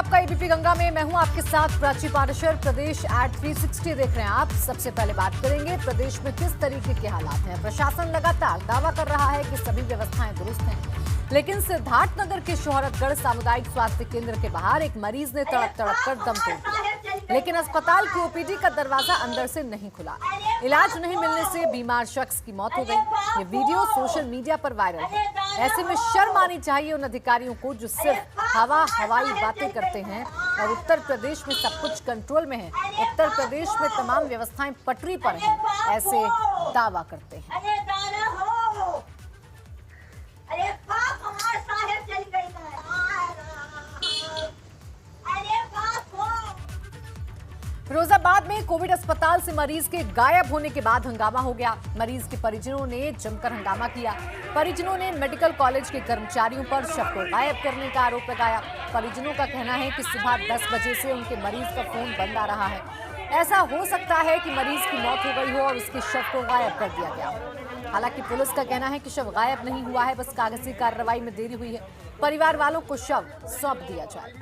आपका एबीपी गंगा में। मैं हूं आपके साथ प्राची पाराशर। प्रदेश एट 360 देख रहे हैं आप। सबसे पहले बात करेंगे प्रदेश में किस तरीके के हालात हैं। प्रशासन लगातार दावा कर रहा है कि सभी व्यवस्थाएं दुरुस्त हैं, लेकिन सिद्धार्थनगर के शोहरतगढ़ सामुदायिक स्वास्थ्य केंद्र के बाहर एक मरीज ने तड़प तड़प कर दम तोड़ दिया, लेकिन अस्पताल की ओपीडी का दरवाजा अंदर से नहीं खुला। इलाज नहीं मिलने से बीमार शख्स की मौत हो गई। ये वीडियो सोशल मीडिया पर वायरल है। ऐसे में शर्म आनी चाहिए उन अधिकारियों को जो सिर्फ हवाई बातें करते हैं और उत्तर प्रदेश में सब कुछ कंट्रोल में है, उत्तर प्रदेश में तमाम व्यवस्थाएं पटरी पर हैं, ऐसे दावा करते हैं। फिरोजाबाद में कोविड अस्पताल से मरीज के गायब होने के बाद हंगामा हो गया। मरीज के परिजनों ने जमकर हंगामा किया। परिजनों ने मेडिकल कॉलेज के कर्मचारियों पर शव को गायब करने का आरोप लगाया। परिजनों का कहना है कि सुबह 10 बजे से उनके मरीज का फोन बंद आ रहा है। ऐसा हो सकता है कि मरीज की मौत हो गई हो और उसके शव को गायब कर दिया गया। हालांकि पुलिस का कहना है कि शव गायब नहीं हुआ है, बस कागजी कार्रवाई में देरी हुई है। परिवार वालों को शव सौंप दिया जाए।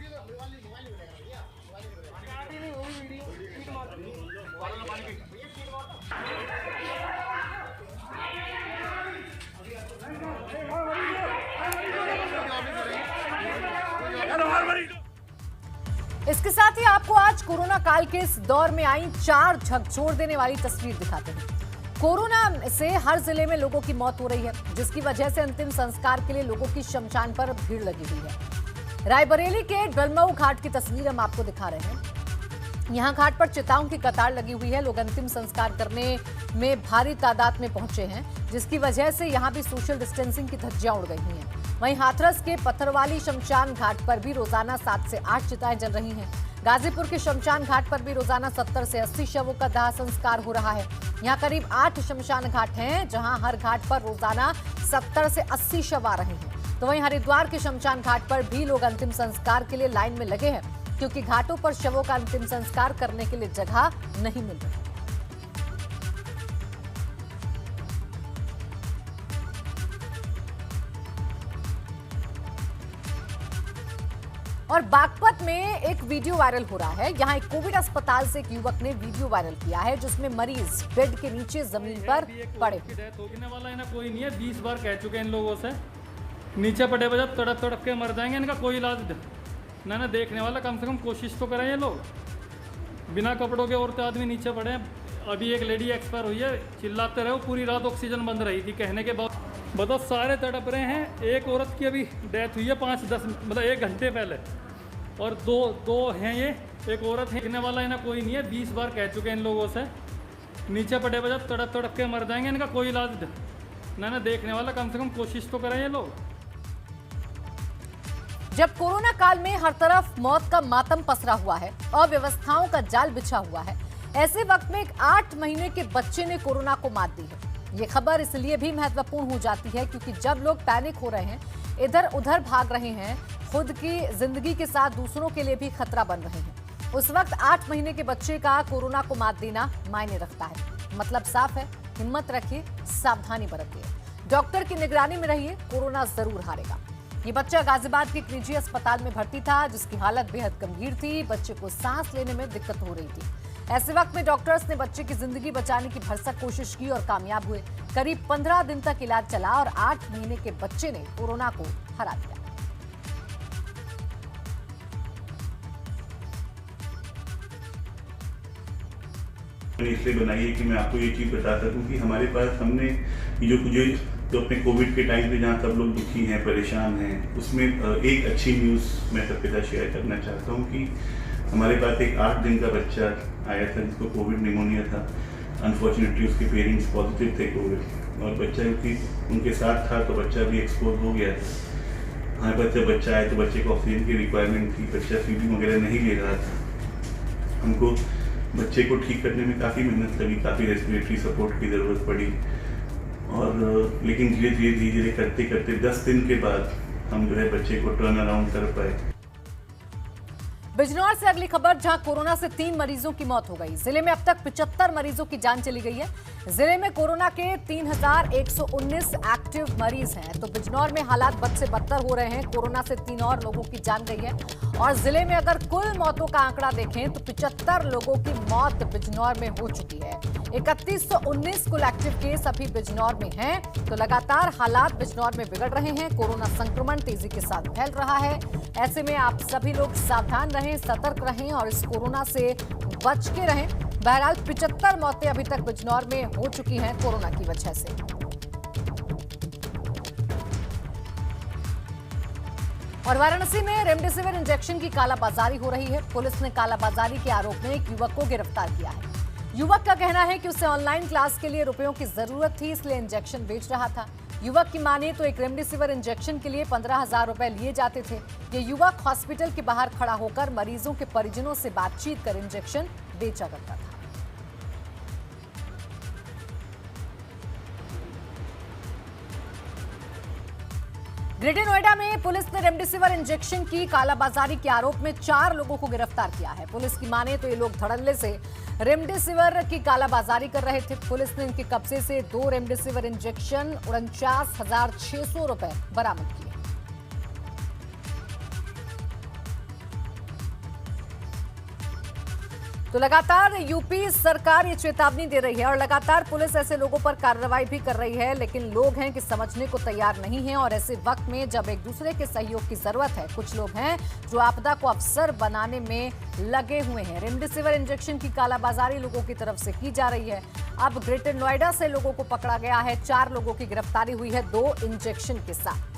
इसके साथ ही आपको आज कोरोना काल के इस दौर में आई 4 झकझोर देने वाली तस्वीर दिखाते हैं। कोरोना से हर जिले में लोगों की मौत हो रही है, जिसकी वजह से अंतिम संस्कार के लिए लोगों की शमशान पर भीड़ लगी हुई है। रायबरेली के डलमऊ घाट की तस्वीर हम आपको दिखा रहे हैं। यहाँ घाट पर चिताओं की कतार लगी हुई है। लोग अंतिम संस्कार करने में भारी तादाद में पहुंचे हैं, जिसकी वजह से यहाँ भी सोशल डिस्टेंसिंग की धज्जियां उड़ गई हुई हैं। वहीं हाथरस के पत्थरवाली शमशान घाट पर भी रोजाना 7 से 8 चिताएं जल रही हैं। गाजीपुर के शमशान घाट पर भी रोजाना 70 से 80 शवों का दाह संस्कार हो रहा है। यहाँ करीब 8 शमशान घाट हैं, जहां हर घाट पर रोजाना 70 से 80 शव आ रहे हैं। तो वहीं हरिद्वार के शमशान घाट पर भी लोग अंतिम संस्कार के लिए लाइन में लगे हैं, क्योंकि घाटों पर शवों का अंतिम संस्कार करने के लिए जगह नहीं मिल रही। और बागपत में एक वीडियो वायरल हो रहा है। यहाँ एक कोविड अस्पताल से एक युवक ने वीडियो वायरल किया है, जिसमें मरीज बेड के नीचे जमीन पर पड़े। होने वाला है ना कोई नहीं है। 20 बार कह चुके हैं इन लोगों से, नीचे पड़े बजा तड़प तड़प के मर जाएंगे, इनका कोई इलाज ना देखने वाला। कम से कम कोशिश तो करें ये लोग। बिना कपड़ों के औरतें आदमी नीचे पड़े हैं। अभी एक लेडी एक्सपायर हुई है, चिल्लाते रहे, पूरी रात ऑक्सीजन बंद रही थी। कहने के बाद बताओ सारे तड़प रहे हैं। एक औरत की अभी डेथ हुई है 5-10 मतलब 1 घंटे पहले, और दो हैं ये। एक औरत है, देखने वाला है ना कोई नहीं है। 20 बार कह चुके हैं इन लोगों से, नीचे पड़े बजा तड़प तड़प के मर जाएंगे, इनका कोई इलाज ना देखने वाला। कम से कम कोशिश तो करें ये लोग। जब कोरोना काल में हर तरफ मौत का मातम पसरा हुआ है, अव्यवस्थाओं का जाल बिछा हुआ है, ऐसे वक्त में एक 8 महीने के बच्चे ने कोरोना को मात दी है। ये खबर इसलिए भी महत्वपूर्ण हो जाती है क्योंकि जब लोग पैनिक हो रहे हैं, इधर उधर भाग रहे हैं, खुद की जिंदगी के साथ दूसरों के लिए भी खतरा बन रहे हैं, उस वक्त 8 महीने के बच्चे का कोरोना को मात देना मायने रखता है। मतलब साफ है, हिम्मत रखिए, सावधानी बरतिए, डॉक्टर की निगरानी में रहिए, कोरोना जरूर हारेगा। ये बच्चा गाजियाबाद के एक निजी अस्पताल में भर्ती था, जिसकी हालत बेहद गंभीर थी। बच्चे को सांस लेने में दिक्कत हो रही थी। ऐसे वक्त में डॉक्टर्स ने बच्चे की जिंदगी बचाने की भरसक कोशिश की और कामयाब हुए। करीब 15 दिन तक इलाज चला और 8 महीने के बच्चे ने कोरोना को हरा दिया। इसलिए बनाई है कि मैं आपको ये चीज़ बता सकूं कि हमारे पास हमने जो अपने कोविड के टाइम पे जहाँ सब लोग दुखी हैं, परेशान हैं, उसमें एक अच्छी न्यूज़ मैं सबके साथ शेयर करना चाहता हूँ कि हमारे पास एक 8 दिन का बच्चा आया था जिसको कोविड निमोनिया था। अनफॉर्चुनेटली उसके पेरेंट्स पॉजिटिव थे कोविड, और बच्चा क्योंकि उनके साथ था तो बच्चा भी एक्सपोज हो गया था। हमारे पास जब बच्चा आया तो बच्चे को ऑक्सीजन की रिक्वायरमेंट थी, बच्चा फीडिंग वगैरह नहीं ले रहा था। हमको बच्चे को ठीक करने में काफ़ी मेहनत लगी, काफ़ी रेस्पिरेटरी सपोर्ट की ज़रूरत पड़ी, और लेकिन धीरे धीरे करते करते 10 दिन के बाद हम जो है बच्चे को टर्न अराउंड कर पाए। बिजनौर से अगली खबर, जहां कोरोना से 3 मरीजों की मौत हो गई। जिले में अब तक 75 मरीजों की जान चली गई है। जिले में कोरोना के 3,119 एक्टिव मरीज हैं, तो बिजनौर में हालात बद से बदतर हो रहे हैं। कोरोना से 3 और लोगों की जान गई है और जिले में अगर कुल मौतों का आंकड़ा देखें तो 75 लोगों की मौत बिजनौर में हो चुकी है। 3119 कुल एक्टिव केस अभी बिजनौर में हैं, तो लगातार हालात बिजनौर में बिगड़ रहे हैं। कोरोना संक्रमण तेजी के साथ फैल रहा है। ऐसे में आप सभी लोग सावधान रहें, सतर्क रहें और इस कोरोना से बच के रहें। बहरहाल 75 मौतें अभी तक बिजनौर में हो चुकी हैं कोरोना की वजह से। और वाराणसी में रेमडेसिविर इंजेक्शन की कालाबाजारी हो रही है। पुलिस ने कालाबाजारी के आरोप में एक युवक को गिरफ्तार किया है। युवक का कहना है कि उसे ऑनलाइन क्लास के लिए रुपयों की जरूरत थी, इसलिए इंजेक्शन बेच रहा था। युवक की माने तो एक रेमडेसिविर इंजेक्शन के लिए 15,000 रुपए लिए जाते थे। ये युवक हॉस्पिटल के बाहर खड़ा होकर मरीजों के परिजनों से बातचीत कर इंजेक्शन बेचा करता था। ग्रेटर नोएडा में पुलिस ने रेमडेसिविर इंजेक्शन की कालाबाजारी के आरोप में 4 लोगों को गिरफ्तार किया है। पुलिस की माने तो ये लोग धड़ल्ले से रेमडेसिविर की कालाबाजारी कर रहे थे। पुलिस ने इनके कब्जे से 2 रेमडेसिविर इंजेक्शन 49,600 रुपए बरामद किए। तो लगातार यूपी सरकार ये चेतावनी दे रही है और लगातार पुलिस ऐसे लोगों पर कार्रवाई भी कर रही है, लेकिन लोग हैं कि समझने को तैयार नहीं हैं। और ऐसे वक्त में जब एक दूसरे के सहयोग की जरूरत है, कुछ लोग हैं जो आपदा को अवसर बनाने में लगे हुए हैं। रेमडेसिविर इंजेक्शन की कालाबाजारी लोगों की तरफ से की जा रही है। अब ग्रेटर नोएडा से लोगों को पकड़ा गया है। 4 लोगों की गिरफ्तारी हुई है 2 इंजेक्शन के साथ।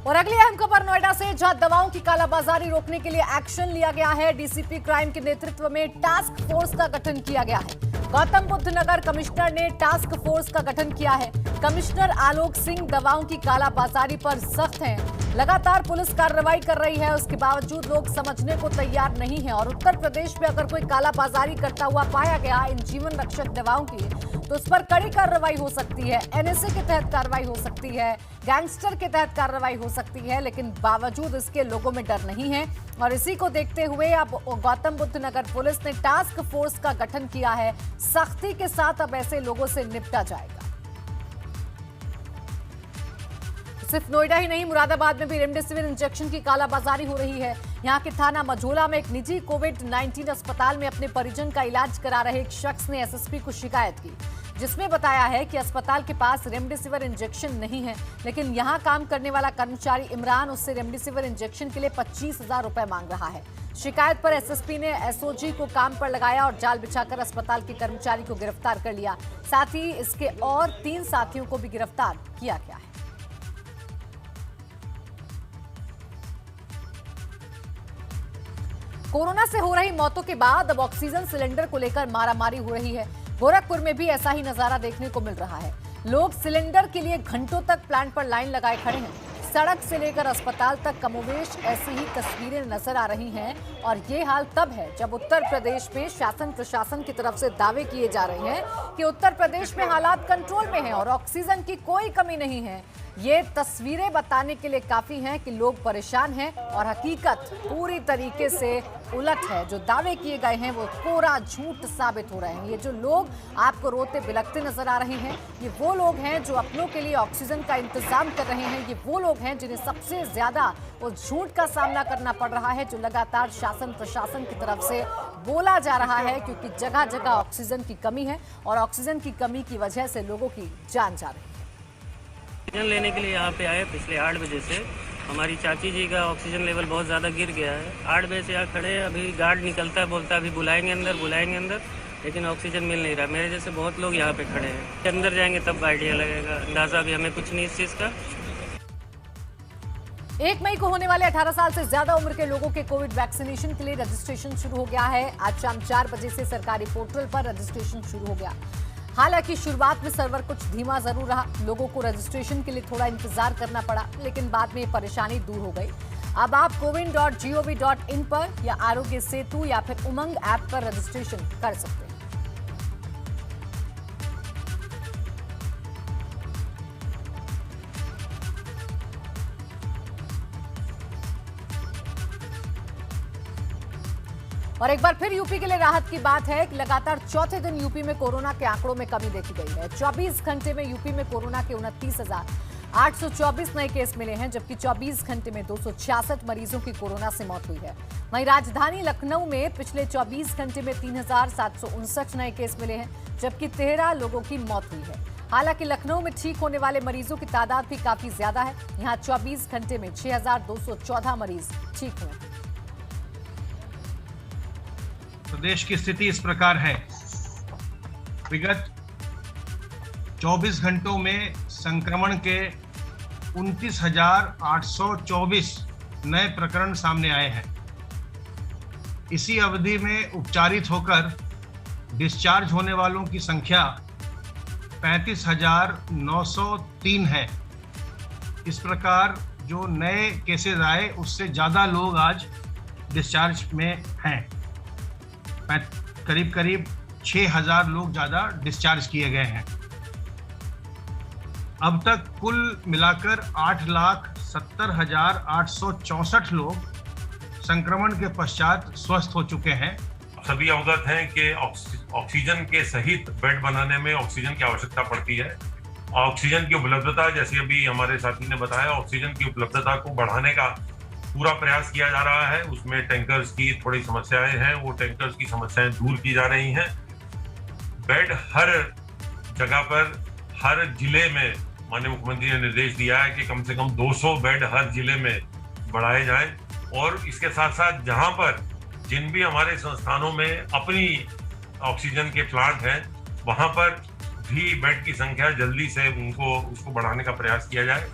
और अगली अहम खबर नोएडा से, जहां दवाओं की कालाबाजारी रोकने के लिए एक्शन लिया गया है। डीसीपी क्राइम के नेतृत्व में टास्क फोर्स का गठन किया गया है। गौतम बुद्ध नगर कमिश्नर ने टास्क फोर्स का गठन किया है। कमिश्नर आलोक सिंह दवाओं की कालाबाजारी पर सख्त हैं। लगातार पुलिस कार्रवाई कर रही है, उसके बावजूद लोग समझने को तैयार नहीं है। और उत्तर प्रदेश में अगर कोई कालाबाजारी करता हुआ पाया गया इन जीवन रक्षक दवाओं की, तो उस पर कड़ी कार्रवाई हो सकती है। एनएसए के तहत कार्रवाई हो सकती है, गैंगस्टर के तहत कार्रवाई हो सकती है, लेकिन बावजूद इसके लोगों में डर नहीं है। और इसी को देखते हुए अब गौतम बुद्ध नगर पुलिस ने टास्क फोर्स का गठन किया है। सख्ती के साथ अब ऐसे लोगों से निपटा जाएगा। सिर्फ नोएडा ही नहीं, मुरादाबाद में भी रेमडेसिविर इंजेक्शन की कालाबाजारी हो रही है। यहां के थाना मझोला में एक निजी कोविड-19 अस्पताल में अपने परिजन का इलाज करा रहे एक शख्स ने एसएसपी को शिकायत की, जिसमें बताया है कि अस्पताल के पास रेमडेसिविर इंजेक्शन नहीं है, लेकिन यहां काम करने वाला कर्मचारी इमरान उससे रेमडेसिविर इंजेक्शन के लिए 25,000 रुपए मांग रहा है। शिकायत पर एसएसपी ने एसओजी को काम पर लगाया और जाल बिछाकर अस्पताल के कर्मचारी को गिरफ्तार कर लिया। साथ ही इसके और 3 साथियों को भी गिरफ्तार किया गया है। कोरोना से हो रही मौतों के बाद अब ऑक्सीजन सिलेंडर को लेकर मारामारी हो रही है। गोरखपुर में भी ऐसा ही नजारा देखने को मिल रहा है। लोग सिलेंडर के लिए घंटों तक प्लांट पर लाइन लगाए खड़े हैं। सड़क से लेकर अस्पताल तक कमोवेश ऐसी ही तस्वीरें नजर आ रही हैं। और ये हाल तब है जब उत्तर प्रदेश में शासन प्रशासन की तरफ से दावे किए जा रहे हैं कि उत्तर प्रदेश में हालात कंट्रोल में हैं और ऑक्सीजन की कोई कमी नहीं है। ये तस्वीरें बताने के लिए काफी हैं कि लोग परेशान हैं और हकीकत पूरी तरीके से उलट है। जो दावे किए गए हैं वो कोरा झूठ साबित हो रहे हैं। ये जो लोग आपको रोते बिलखते नजर आ रहे हैं, ये वो लोग हैं जो अपनों के लिए ऑक्सीजन का इंतजाम कर रहे हैं। ये वो लोग हैं जिन्हें सबसे ज्यादा उस झूठ का सामना करना पड़ रहा है जो लगातार शासन प्रशासन की तरफ से बोला जा रहा है, क्योंकि जगह जगह ऑक्सीजन की कमी है और ऑक्सीजन की कमी की वजह से लोगों की जान जा रही है। ऑक्सीजन लेने के लिए यहाँ पे आए पिछले 8 बजे से। हमारी चाची जी का ऑक्सीजन लेवल बहुत ज़्यादा गिर गया है। 8 बजे से यहाँ खड़े हैं। अभी गार्ड निकलता है, बोलता है अभी बुलाएंगे अंदर, लेकिन ऑक्सीजन मिल नहीं रहा। मेरे जैसे बहुत लोग यहाँ पे खड़े हैं। अंदर जाएंगे तब आइडिया लगेगा। अंदाज़ा भी हमें कुछ नहीं इस चीज़ का। 1 मई को होने वाले 18 साल से ज्यादा उम्र के लोगों के कोविड वैक्सीनेशन के लिए रजिस्ट्रेशन शुरू हो गया है। आज शाम 4 बजे से सरकारी पोर्टल पर रजिस्ट्रेशन शुरू हो गया। हालांकि शुरुआत में सर्वर कुछ धीमा जरूर रहा, लोगों को रजिस्ट्रेशन के लिए थोड़ा इंतजार करना पड़ा, लेकिन बाद में परेशानी दूर हो गई। अब आप coWIN.gov.in पर या आरोग्य सेतु या फिर उमंग ऐप पर रजिस्ट्रेशन कर सकते हैं। और एक बार फिर यूपी के लिए राहत की बात है कि लगातार चौथे दिन यूपी में कोरोना के आंकड़ों में कमी देखी गई है। 24 घंटे में यूपी में कोरोना के 29,824 नए केस मिले हैं, जबकि 24 घंटे में 266 मरीजों की कोरोना से मौत हुई है। वहीं राजधानी लखनऊ में पिछले 24 घंटे में 3,759 नए केस मिले हैं, जबकि 13 लोगों की मौत हुई है। हालांकि लखनऊ में ठीक होने वाले मरीजों की तादाद भी काफी ज्यादा है। यहां 24 घंटे में 6,214 मरीज ठीक हुए। प्रदेश की स्थिति इस प्रकार है। विगत 24 घंटों में संक्रमण के 29,824 नए प्रकरण सामने आए हैं। इसी अवधि में उपचारित होकर डिस्चार्ज होने वालों की संख्या 35,903 है। इस प्रकार जो नए केसेस आए उससे ज़्यादा लोग आज डिस्चार्ज में हैं। करीब 6,000 लोग ज़्यादा डिस्चार्ज किए गए हैं। अब तक कुल मिलाकर 8,70,864 लोग संक्रमण के पश्चात स्वस्थ हो चुके हैं। सभी अवगत हैं कि ऑक्सीजन के सहित बेड बनाने में ऑक्सीजन की आवश्यकता पड़ती है। ऑक्सीजन की उपलब्धता, जैसे अभी हमारे साथी ने बताया, ऑक्सीजन की उपलब्धता को बढ़ाने का पूरा प्रयास किया जा रहा है। उसमें टैंकर्स की थोड़ी समस्याएं हैं, वो टैंकर्स की समस्याएं दूर की जा रही हैं। बेड हर जगह पर, हर जिले में माननीय मुख्यमंत्री ने निर्देश दिया है कि कम से कम 200 बेड हर जिले में बढ़ाए जाएं। और इसके साथ साथ जहां पर जिन भी हमारे संस्थानों में अपनी ऑक्सीजन के प्लांट हैं, वहां पर भी बेड की संख्या जल्दी से उसको बढ़ाने का प्रयास किया जाए।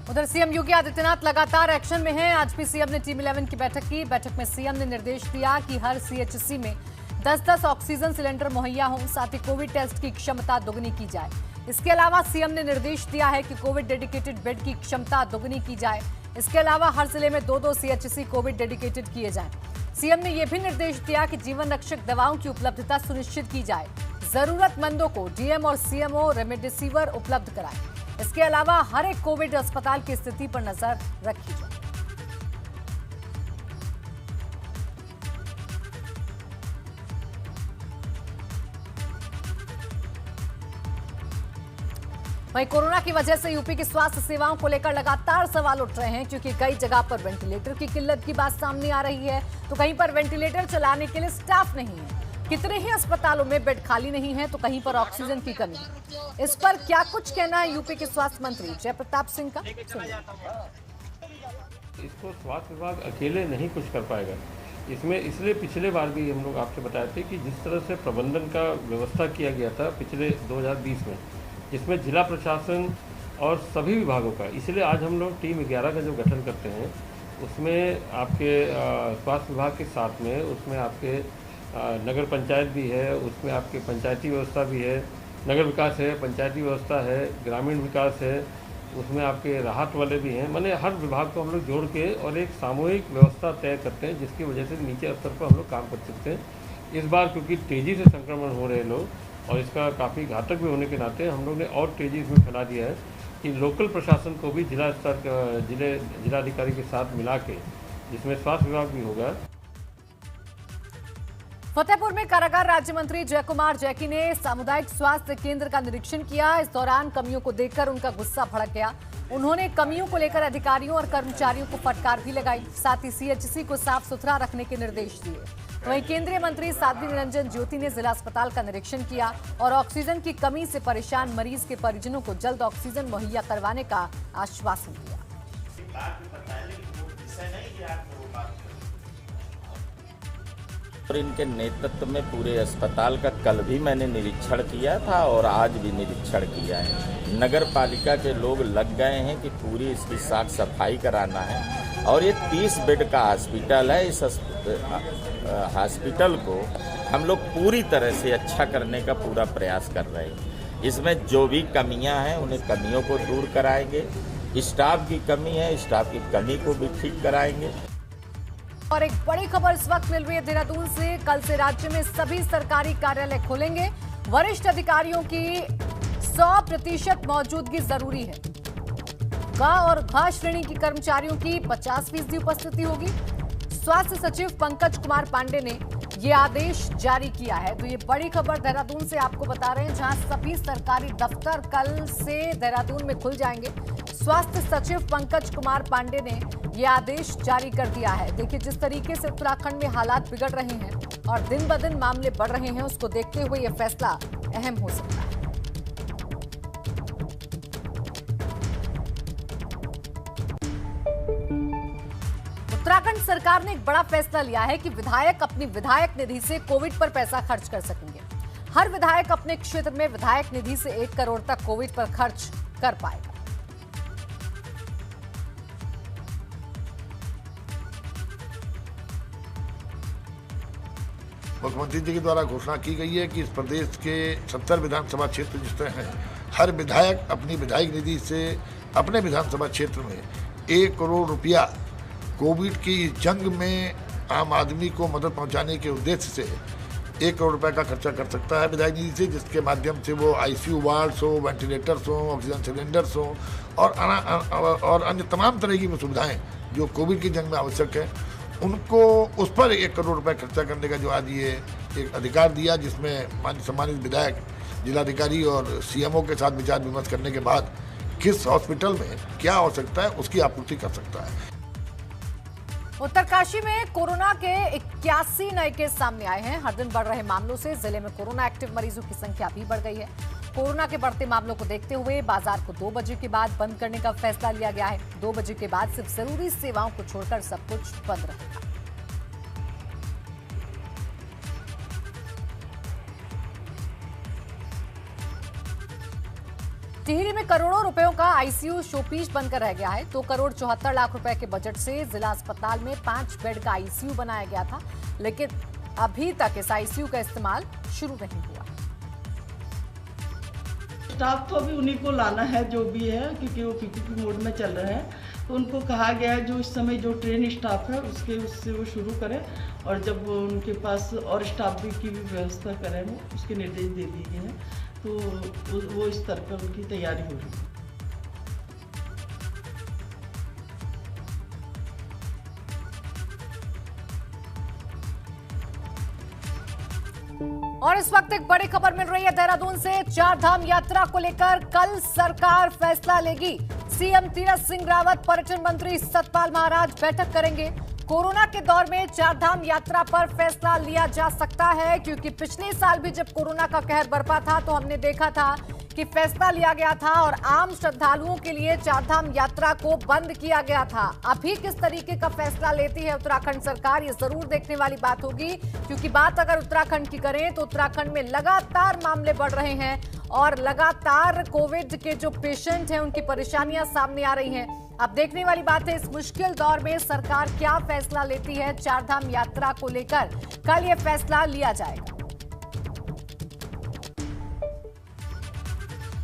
उधर सीएम योगी आदित्यनाथ लगातार एक्शन में हैं। आज भी सीएम ने टीम 11 की बैठक की। बैठक में सीएम ने निर्देश दिया कि हर सीएचसी में 10-10 ऑक्सीजन सिलेंडर मुहैया हों, साथ ही कोविड टेस्ट की क्षमता दोगुनी की जाए। इसके अलावा सीएम ने निर्देश दिया है कि कोविड डेडिकेटेड बेड की क्षमता दोगुनी की जाए। इसके अलावा हर जिले में 2-2 सीएचसी कोविड डेडिकेटेड किए जाएं। सीएम ने यह भी निर्देश दिया कि जीवन रक्षक दवाओं की उपलब्धता सुनिश्चित की जाए। जरूरतमंदों को डीएम और सीएमओ रेमडेसिविर उपलब्ध कराएं। इसके अलावा हर एक कोविड अस्पताल की स्थिति पर नजर रखी जाए। वहीं कोरोना की वजह से यूपी की स्वास्थ्य सेवाओं को लेकर लगातार सवाल उठ रहे हैं, क्योंकि कई जगह पर वेंटिलेटर की किल्लत की बात सामने आ रही है, तो कहीं पर वेंटिलेटर चलाने के लिए स्टाफ नहीं है। कितने ही अस्पतालों में बेड खाली नहीं है, तो कहीं पर ऑक्सीजन की कमी है। इस पर क्या कुछ कहना है यूपी के स्वास्थ्य मंत्री जयप्रताप सिंह का? इसको स्वास्थ्य विभाग अकेले नहीं कुछ कर पाएगा। इसमें इसलिए पिछले बार भी हम लोग आपसे बताए थे कि जिस तरह से प्रबंधन का व्यवस्था किया गया था पिछले 2020 में, जिसमें जिला प्रशासन और सभी विभागों का, इसलिए आज हम लोग टीम 11 का जो गठन करते हैं उसमें आपके स्वास्थ्य विभाग के साथ में उसमें आपके नगर पंचायत भी है, उसमें आपके पंचायती व्यवस्था भी है, नगर विकास है, पंचायती व्यवस्था है, ग्रामीण विकास है, उसमें आपके राहत वाले भी हैं। माने हर विभाग को हम लोग जोड़ के और एक सामूहिक व्यवस्था तय करते हैं, जिसकी वजह से नीचे स्तर पर हम लोग काम कर सकते हैं। इस बार क्योंकि तेज़ी से संक्रमण हो रहे लोग और इसका काफ़ी घातक भी होने के नाते हम लोग ने और तेज़ी इसमें फैला दिया है कि लोकल प्रशासन को भी जिला स्तर जिलाधिकारी के साथ मिला के, जिसमें स्वास्थ्य विभाग भी होगा। फतेहपुर में कारागार राज्य मंत्री जयकुमार जैकी ने सामुदायिक स्वास्थ्य केंद्र का निरीक्षण किया। इस दौरान कमियों को देखकर उनका गुस्सा भड़क गया। उन्होंने कमियों को लेकर अधिकारियों और कर्मचारियों को फटकार भी लगाई, साथ ही सीएचसी को साफ सुथरा रखने के निर्देश दिए। वहीं केंद्रीय मंत्री साध्वी निरंजन ज्योति ने जिला अस्पताल का निरीक्षण किया और ऑक्सीजन की कमी से परेशान मरीज के परिजनों को जल्द ऑक्सीजन मुहैया करवाने का आश्वासन दिया। और इनके नेतृत्व में पूरे अस्पताल का कल भी मैंने निरीक्षण किया था और आज भी निरीक्षण किया है। नगर पालिका के लोग लग गए हैं कि पूरी इसकी साफ सफाई कराना है और ये 30 बेड का हॉस्पिटल है। इस हॉस्पिटल को हम लोग पूरी तरह से अच्छा करने का पूरा प्रयास कर रहे हैं। इसमें जो भी कमियां हैं उन्हें कमियों को दूर कराएंगे। स्टाफ की कमी है, स्टाफ की कमी को भी ठीक कराएंगे। और एक बड़ी खबर इस वक्त मिल रही है देहरादून से। कल से राज्य में सभी सरकारी कार्यालय खोलेंगे। वरिष्ठ अधिकारियों की 100% मौजूदगी जरूरी है। ग और घ श्रेणी की कर्मचारियों की 50% उपस्थिति होगी। स्वास्थ्य सचिव पंकज कुमार पांडे ने ये आदेश जारी किया है। तो ये बड़ी खबर देहरादून से आपको बता रहे हैं, जहां सभी सरकारी दफ्तर कल से देहरादून में खुल जाएंगे। स्वास्थ्य सचिव पंकज कुमार पांडे ने ये आदेश जारी कर दिया है। देखिए, जिस तरीके से उत्तराखंड में हालात बिगड़ रहे हैं और दिन ब दिन मामले बढ़ रहे हैं, उसको देखते हुए यह फैसला अहम हो सकता है। उत्तराखंड सरकार ने एक बड़ा फैसला लिया है कि विधायक अपनी विधायक निधि से कोविड पर पैसा खर्च कर सकेंगे। हर विधायक अपने क्षेत्र में विधायक निधि से 1 करोड़ तक कोविड पर खर्च कर पाएगा। मुख्यमंत्री जी के द्वारा घोषणा की गई है कि इस प्रदेश के 70 विधानसभा क्षेत्र जितने हैं, हर विधायक अपनी विधायक निधि से अपने विधानसभा क्षेत्र में 1 करोड़ रुपया कोविड की जंग में आम आदमी को मदद पहुंचाने के उद्देश्य से 1 करोड़ रुपए का खर्चा कर सकता है विधायक निधि से, जिसके माध्यम से वो आईसीयू वार्ड्स हो, वेंटिलेटर्स हो, ऑक्सीजन सिलेंडर्स हो और अन्य तमाम तरह की सुविधाएं जो कोविड की जंग में आवश्यक है, उनको उस पर 1 करोड़ रुपए खर्चा करने का जो आज ये एक अधिकार दिया, जिसमें माननीय सम्मानित विधायक जिलाधिकारी और सीएमओ के साथ विचार विमर्श करने के बाद किस हॉस्पिटल में क्या आवश्यकता है उसकी आपूर्ति कर सकता है। उत्तरकाशी में कोरोना के 81 नए केस सामने आए हैं। हर दिन बढ़ रहे मामलों से जिले में कोरोना एक्टिव मरीजों की संख्या भी बढ़ गई है। कोरोना के बढ़ते मामलों को देखते हुए बाजार को 2 बजे के बाद बंद करने का फैसला लिया गया है। 2 बजे के बाद सिर्फ जरूरी सेवाओं को छोड़कर सब कुछ बंद रहेगा। टिहरी में करोड़ों रुपयों का आईसीयू शोपीस बनकर रह गया है। 2 करोड़ 74 लाख रुपए के बजट से जिला अस्पताल में 5 बेड का आईसीयू बनाया गया था, लेकिन अभी तक इस आईसीयू का इस्तेमाल शुरू नहीं हुआ। स्टाफ तो अभी उन्हीं को लाना है जो भी है, क्योंकि वो पीपीपी मोड में चल रहे हैं। तो उनको कहा गया है जो इस समय जो ट्रेन स्टाफ है उससे वो शुरू करें, और जब उनके पास और स्टाफ की भी व्यवस्था करें, वो उसके निर्देश दे दिए गए हैं। तो वो इस तरह पर उनकी तैयारी हो रही है। और इस वक्त एक बड़ी खबर मिल रही है देहरादून से। 4 धाम यात्रा को लेकर कल सरकार फैसला लेगी। सीएम तीरथ सिंह रावत, पर्यटन मंत्री सतपाल महाराज बैठक करेंगे। कोरोना के दौर में 4 धाम यात्रा पर फैसला लिया जा सकता है, क्योंकि पिछले साल भी जब कोरोना का कहर बरपा था तो हमने देखा था कि फैसला लिया गया था और आम श्रद्धालुओं के लिए 4 धाम यात्रा को बंद किया गया था। अभी किस तरीके का फैसला लेती है उत्तराखंड सरकार, ये जरूर देखने वाली बात होगी, क्योंकि बात अगर उत्तराखंड की करें तो उत्तराखंड में लगातार मामले बढ़ रहे हैं और लगातार कोविड के जो पेशेंट हैं उनकी परेशानियां सामने आ रही हैं। अब देखने वाली बात है इस मुश्किल दौर में सरकार क्या फैसला लेती है। 4 धाम यात्रा को लेकर कल यह फैसला लिया जाएगा।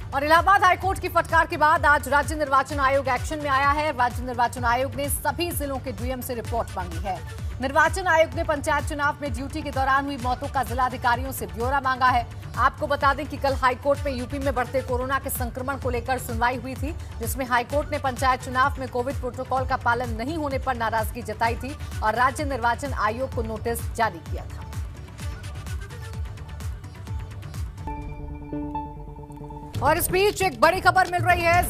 और इलाहाबाद हाईकोर्ट की फटकार के बाद आज राज्य निर्वाचन आयोग एक्शन में आया है। राज्य निर्वाचन आयोग ने सभी जिलों के डीएम से रिपोर्ट मांगी है। निर्वाचन आयोग ने पंचायत चुनाव में ड्यूटी के दौरान हुई मौतों का जिलाधिकारियों से ब्यौरा मांगा है। आपको बता दें कि कल हाईकोर्ट में यूपी में बढ़ते कोरोना के संक्रमण को लेकर सुनवाई हुई थी, जिसमें हाईकोर्ट ने पंचायत चुनाव में कोविड प्रोटोकॉल का पालन नहीं होने पर नाराजगी जताई थी और राज्य निर्वाचन आयोग को नोटिस जारी किया था। और इस बीच एक बड़ी खबर मिल रही है।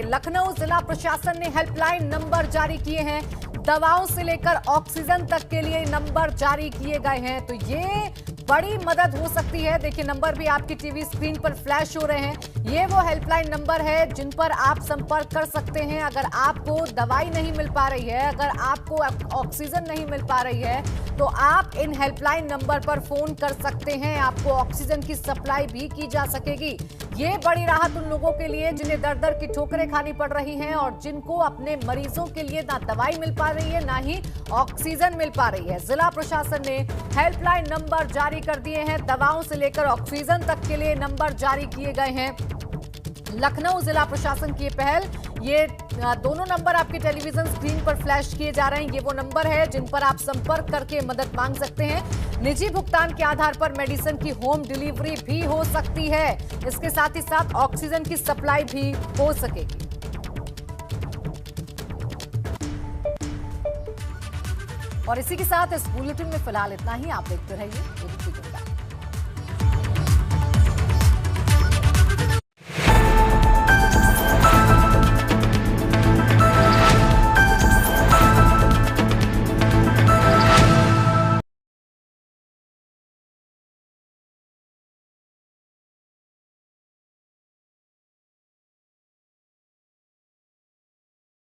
लखनऊ जिला प्रशासन ने हेल्पलाइन नंबर जारी किए हैं। दवाओं से लेकर ऑक्सीजन तक के लिए नंबर जारी किए गए हैं, तो ये बड़ी मदद हो सकती है। देखिए, नंबर भी आपकी टीवी स्क्रीन पर फ्लैश हो रहे हैं। ये वो हेल्पलाइन नंबर है जिन पर आप संपर्क कर सकते हैं अगर आपको दवाई नहीं मिल पा रही है, अगर आपको ऑक्सीजन नहीं मिल पा रही है, तो आप इन हेल्पलाइन नंबर पर फोन कर सकते हैं। आपको ऑक्सीजन की सप्लाई भी की जा सकेगी। ये बड़ी राहत उन लोगों के लिए जिन्हें दर दर की ठोकरें खानी पड़ रही हैं और जिनको अपने मरीजों के लिए ना दवाई मिल पा रही है, ना ही ऑक्सीजन मिल पा रही है। जिला प्रशासन ने हेल्पलाइन नंबर जारी कर दिए हैं। दवाओं से लेकर ऑक्सीजन तक के लिए नंबर जारी किए गए हैं। लखनऊ जिला प्रशासन की पहल, ये दोनों नंबर आपकी टेलीविजन स्क्रीन पर फ्लैश किए जा रहे हैं। ये वो नंबर है जिन पर आप संपर्क करके मदद मांग सकते हैं। निजी भुगतान के आधार पर मेडिसिन की होम डिलीवरी भी हो सकती है। इसके साथ ही साथ ऑक्सीजन की सप्लाई भी हो सकेगी। और इसी के साथ इस बुलेटिन में फिलहाल इतना ही। आप देखते रहिए ABP गुजरात।